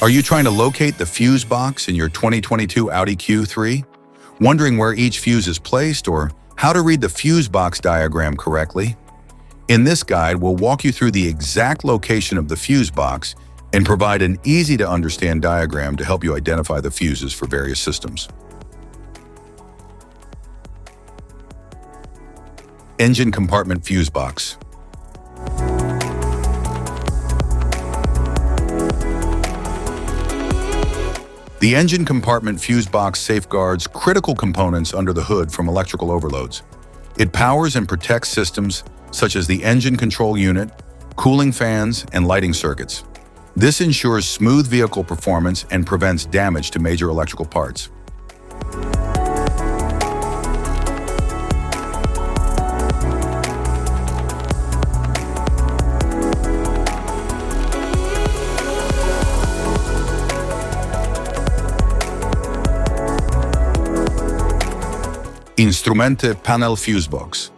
Are you trying to locate the fuse box in your 2022 Audi Q3? Wondering where each fuse is placed or how to read the fuse box diagram correctly? In this guide, we'll walk you through the exact location of the fuse box and provide an easy-to-understand diagram to help you identify the fuses for various systems. Engine compartment fuse box. The engine compartment fuse box safeguards critical components under the hood from electrical overloads. It powers and protects systems such as the engine control unit, cooling fans, and lighting circuits. This ensures smooth vehicle performance and prevents damage to major electrical parts. Instrumente panel fuse box.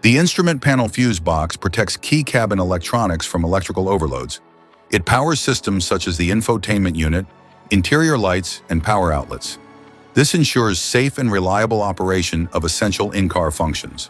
The instrument panel fuse box protects key cabin electronics from electrical overloads. It powers systems such as the infotainment unit, interior lights, and power outlets. This ensures safe and reliable operation of essential in-car functions.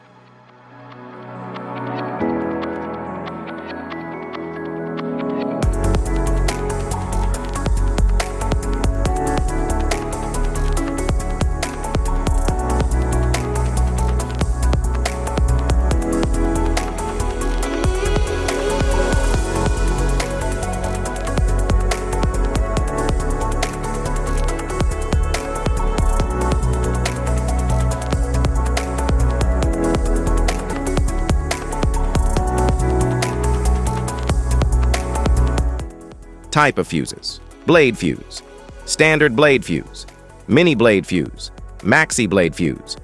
Type of fuses: blade fuse, standard blade fuse, mini blade fuse, maxi blade fuse,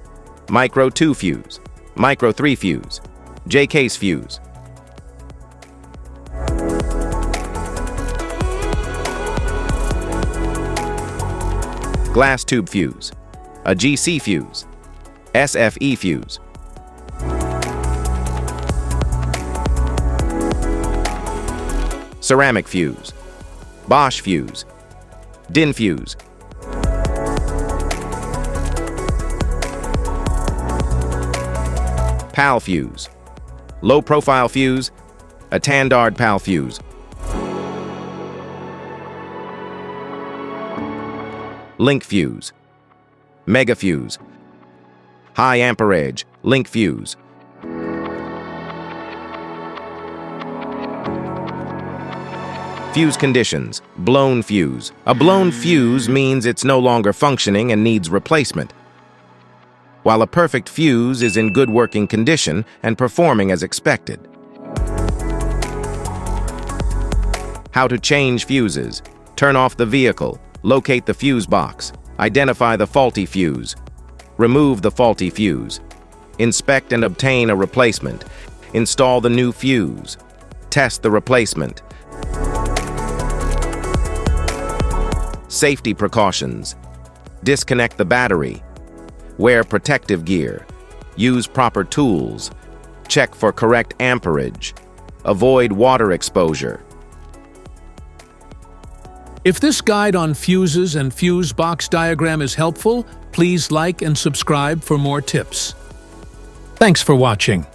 micro 2 fuse, micro 3 fuse, J-case fuse. Glass tube fuse, a GC fuse, SFE fuse. Ceramic fuse, Bosch fuse, DIN fuse. PAL fuse, low profile fuse, a Tandard PAL fuse. Link fuse, mega fuse, high amperage, link fuse. Fuse conditions: blown fuse. A blown fuse means it's no longer functioning and needs replacement, while a perfect fuse is in good working condition and performing as expected. How to change fuses: turn off the vehicle, locate the fuse box, identify the faulty fuse, remove the faulty fuse, inspect and obtain a replacement, install the new fuse, test the replacement. Safety precautions: disconnect the battery, wear protective gear, use proper tools, check for correct amperage, avoid water exposure. If this guide on fuses and fuse box diagram is helpful, please like and subscribe for more tips. Thanks for watching.